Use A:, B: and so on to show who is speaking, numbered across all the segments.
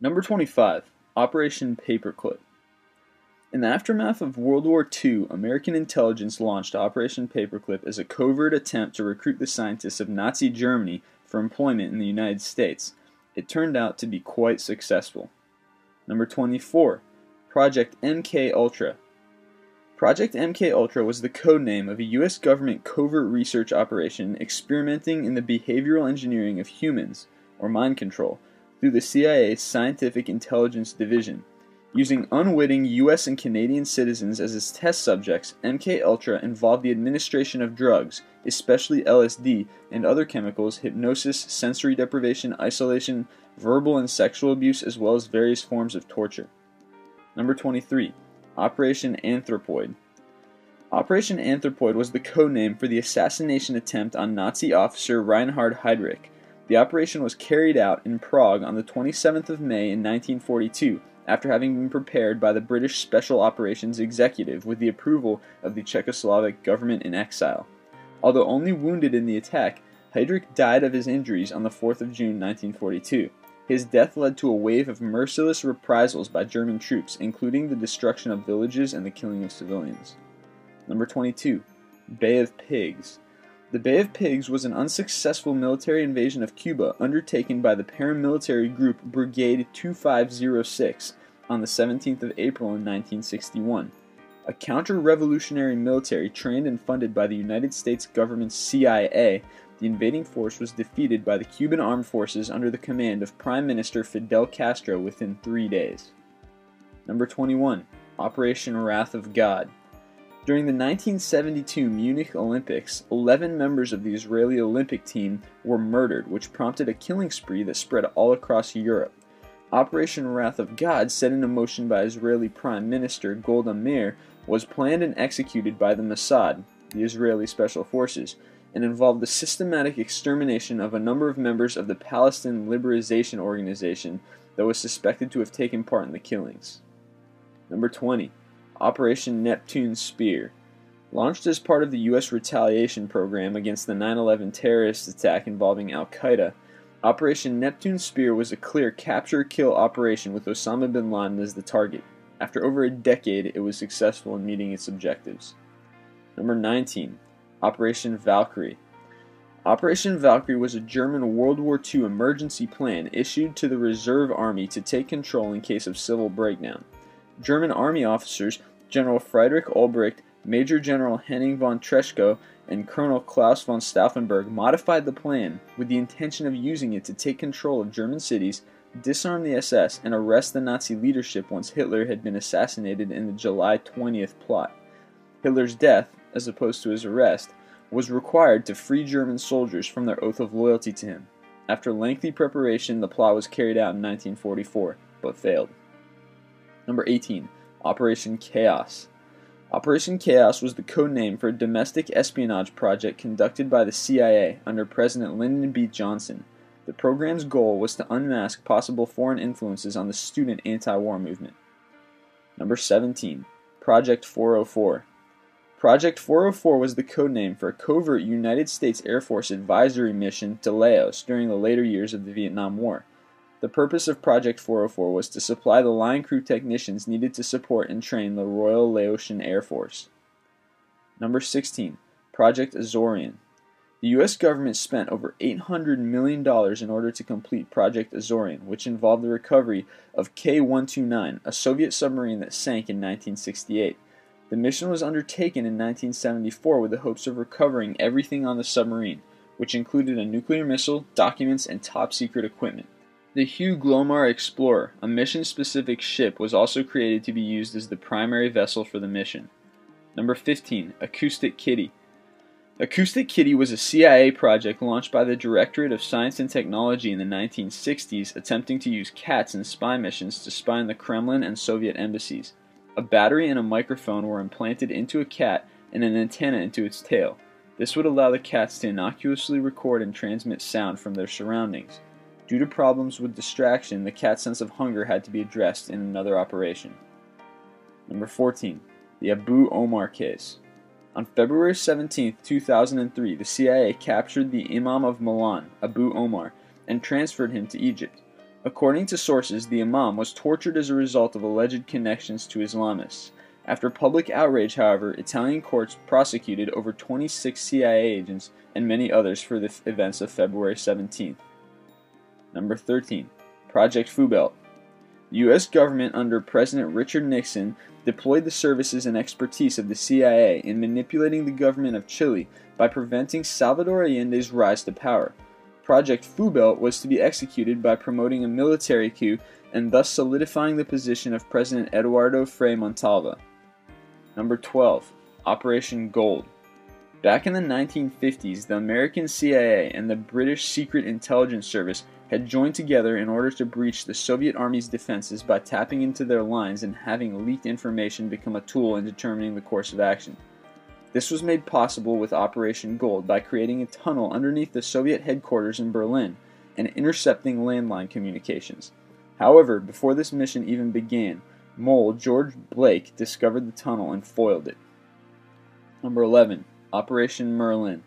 A: Number 25. Operation Paperclip. In the aftermath of World War II, American intelligence launched Operation Paperclip as a covert attempt to recruit the scientists of Nazi Germany for employment in the United States. It turned out to be quite successful. Number 24. Project MKUltra. Project MKUltra was the codename of a U.S. government covert research operation experimenting in the behavioral engineering of humans, or mind control, through the CIA's Scientific Intelligence Division. Using unwitting U.S. and Canadian citizens as its test subjects, MKUltra involved the administration of drugs, especially LSD, and other chemicals, hypnosis, sensory deprivation, isolation, verbal and sexual abuse, as well as various forms of torture. Number 23. Operation Anthropoid. Operation Anthropoid was the codename for the assassination attempt on Nazi officer Reinhard Heydrich. The operation was carried out in Prague on the 27th of May in 1942, after having been prepared by the British Special Operations Executive with the approval of the Czechoslovak government in exile. Although only wounded in the attack, Heydrich died of his injuries on the 4th of June 1942. His death led to a wave of merciless reprisals by German troops, including the destruction of villages and the killing of civilians. Number 22. Bay of Pigs. The Bay of Pigs was an unsuccessful military invasion of Cuba undertaken by the paramilitary group Brigade 2506 on the 17th of April in 1961. A counter-revolutionary military trained and funded by the United States government's CIA, the invading force was defeated by the Cuban armed forces under the command of Prime Minister Fidel Castro within 3 days. Number 21. Operation Wrath of God. During the 1972 Munich Olympics, 11 members of the Israeli Olympic team were murdered, which prompted a killing spree that spread all across Europe. Operation Wrath of God, set into motion by Israeli Prime Minister Golda Meir, was planned and executed by the Mossad, the Israeli Special Forces, and involved the systematic extermination of a number of members of the Palestine Liberation Organization that was suspected to have taken part in the killings. Number 20. Operation Neptune Spear. Launched as part of the U.S. retaliation program against the 9/11 terrorist attack involving Al-Qaeda, Operation Neptune Spear was a clear capture-kill operation with Osama bin Laden as the target. After over a decade, it was successful in meeting its objectives. Number 19. Operation Valkyrie. Operation Valkyrie was a German World War II emergency plan issued to the Reserve Army to take control in case of civil breakdown. German army officers General Friedrich Olbricht, Major General Henning von Treschko, and Colonel Klaus von Stauffenberg modified the plan with the intention of using it to take control of German cities, disarm the SS, and arrest the Nazi leadership once Hitler had been assassinated in the July 20th plot. Hitler's death, as opposed to his arrest, was required to free German soldiers from their oath of loyalty to him. After lengthy preparation, the plot was carried out in 1944, but failed. Number 18. Operation Chaos. Operation Chaos was the code name for a domestic espionage project conducted by the CIA under President Lyndon B. Johnson. The program's goal was to unmask possible foreign influences on the student anti-war movement. Number 17. Project 404. Project 404 was the code name for a covert United States Air Force advisory mission to Laos during the later years of the Vietnam War. The purpose of Project 404 was to supply the line crew technicians needed to support and train the Royal Laotian Air Force. Number 16. Project Azorian. The U.S. government spent over $800 million in order to complete Project Azorian, which involved the recovery of K-129, a Soviet submarine that sank in 1968. The mission was undertaken in 1974 with the hopes of recovering everything on the submarine, which included a nuclear missile, documents, and top-secret equipment. The Hugh Glomar Explorer, a mission-specific ship, was also created to be used as the primary vessel for the mission. Number 15. Acoustic Kitty. Acoustic Kitty was a CIA project launched by the Directorate of Science and Technology in the 1960s, attempting to use cats in spy missions to spy on the Kremlin and Soviet embassies. A battery and a microphone were implanted into a cat and an antenna into its tail. This would allow the cats to innocuously record and transmit sound from their surroundings. Due to problems with distraction, the cat's sense of hunger had to be addressed in another operation. Number 14. The Omar Case. On February 17, 2003, the CIA captured the Imam of Milan, Abu Omar, and transferred him to Egypt. According to sources, the imam was tortured as a result of alleged connections to Islamists. After public outrage, however, Italian courts prosecuted over 26 CIA agents and many others for the events of February 17th. Number 13. Project Fubelt. The U.S. government under President Richard Nixon deployed the services and expertise of the CIA in manipulating the government of Chile by preventing Salvador Allende's rise to power. Project Fubelt was to be executed by promoting a military coup and thus solidifying the position of President Eduardo Frei Montalva. Number 12. Operation Gold. Back in the 1950s, the American CIA and the British Secret Intelligence Service had joined together in order to breach the Soviet Army's defenses by tapping into their lines and having leaked information become a tool in determining the course of action. This was made possible with Operation Gold by creating a tunnel underneath the Soviet headquarters in Berlin and intercepting landline communications. However, before this mission even began, Mole George Blake discovered the tunnel and foiled it. Number 11. Operation Merlin.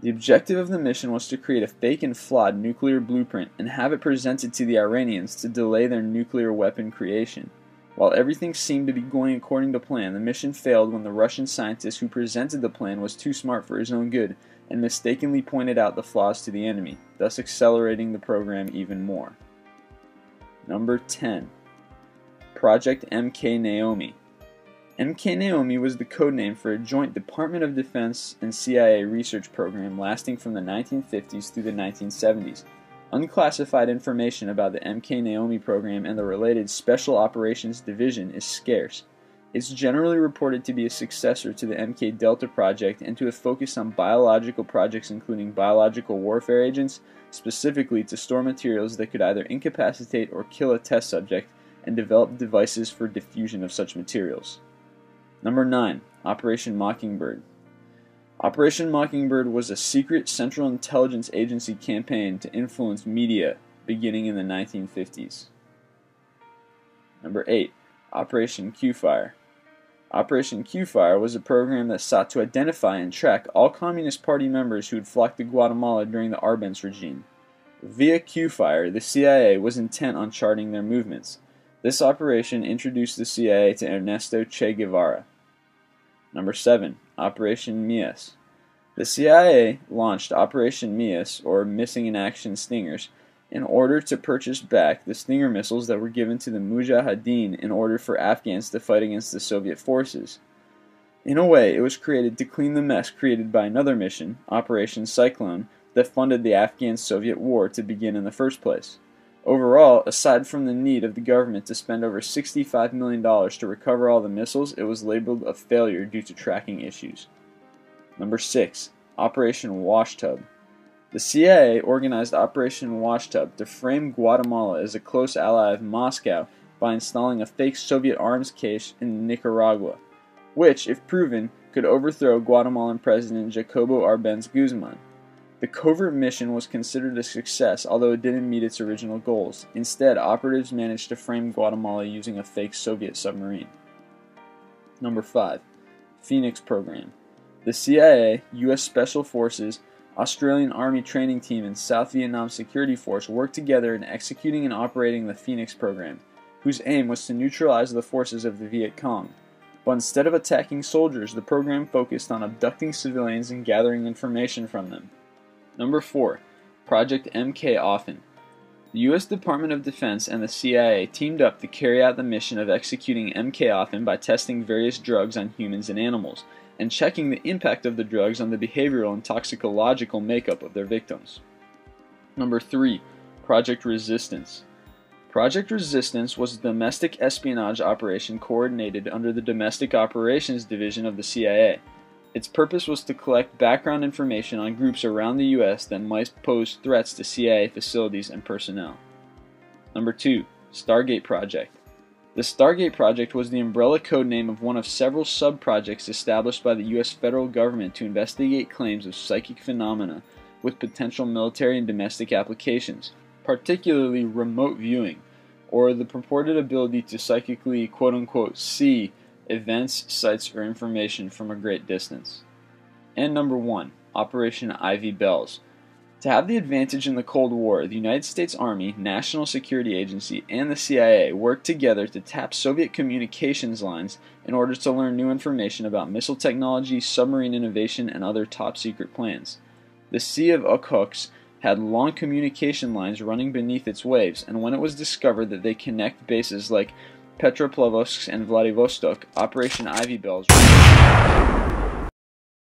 A: The objective of the mission was to create a fake and flawed nuclear blueprint and have it presented to the Iranians to delay their nuclear weapon creation. While everything seemed to be going according to plan, the mission failed when the Russian scientist who presented the plan was too smart for his own good and mistakenly pointed out the flaws to the enemy, thus accelerating the program even more. Number 10. Project MK Naomi. MK Naomi was the codename for a joint Department of Defense and CIA research program lasting from the 1950s through the 1970s. Unclassified information about the MK Naomi program and the related Special Operations Division is scarce. It's generally reported to be a successor to the MK Delta project and to have focused on biological projects including biological warfare agents, specifically to store materials that could either incapacitate or kill a test subject, and develop devices for diffusion of such materials. Number 9. Operation Mockingbird. Operation Mockingbird was a secret Central Intelligence Agency campaign to influence media beginning in the 1950s. Number 8. Operation Q-Fire. Operation Q-Fire was a program that sought to identify and track all Communist Party members who had flocked to Guatemala during the Arbenz regime. Via Q-Fire, the CIA was intent on charting their movements. This operation introduced the CIA to Ernesto Che Guevara. Number 7. Operation Mias. The CIA launched Operation Mias, or Missing in Action Stingers, in order to purchase back the Stinger missiles that were given to the Mujahideen in order for Afghans to fight against the Soviet forces. In a way, it was created to clean the mess created by another mission, Operation Cyclone, that funded the Afghan-Soviet war to begin in the first place. Overall, aside from the need of the government to spend over $65 million to recover all the missiles, it was labeled a failure due to tracking issues. Number 6. Operation Washtub. The CIA organized Operation Washtub to frame Guatemala as a close ally of Moscow by installing a fake Soviet arms cache in Nicaragua, which, if proven, could overthrow Guatemalan President Jacobo Arbenz Guzman. The covert mission was considered a success, although it didn't meet its original goals. Instead, operatives managed to frame Guatemala using a fake Soviet submarine. Number 5. Phoenix Program. The CIA, U.S. Special Forces, Australian Army Training Team, and South Vietnam Security Force worked together in executing and operating the Phoenix Program, whose aim was to neutralize the forces of the Viet Cong. But instead of attacking soldiers, the program focused on abducting civilians and gathering information from them. Number 4. Project MKUltra. The U.S. Department of Defense and the CIA teamed up to carry out the mission of executing MKUltra by testing various drugs on humans and animals, and checking the impact of the drugs on the behavioral and toxicological makeup of their victims. Number 3. Project Resistance. Project Resistance was a domestic espionage operation coordinated under the Domestic Operations Division of the CIA. Its purpose was to collect background information on groups around the U.S. that might pose threats to CIA facilities and personnel. Number 2. Stargate Project. The Stargate Project was the umbrella code name of one of several sub-projects established by the U.S. federal government to investigate claims of psychic phenomena with potential military and domestic applications, particularly remote viewing, or the purported ability to psychically quote-unquote see events, sites, or information from a great distance. And number 1, Operation Ivy Bells. To have the advantage in the Cold War, the United States Army, National Security Agency, and the CIA worked together to tap Soviet communications lines in order to learn new information about missile technology, submarine innovation, and other top-secret plans. The Sea of Okhotsk had long communication lines running beneath its waves, and when it was discovered that they connect bases like Petropavlovsk and Vladivostok, Operation Ivy Bells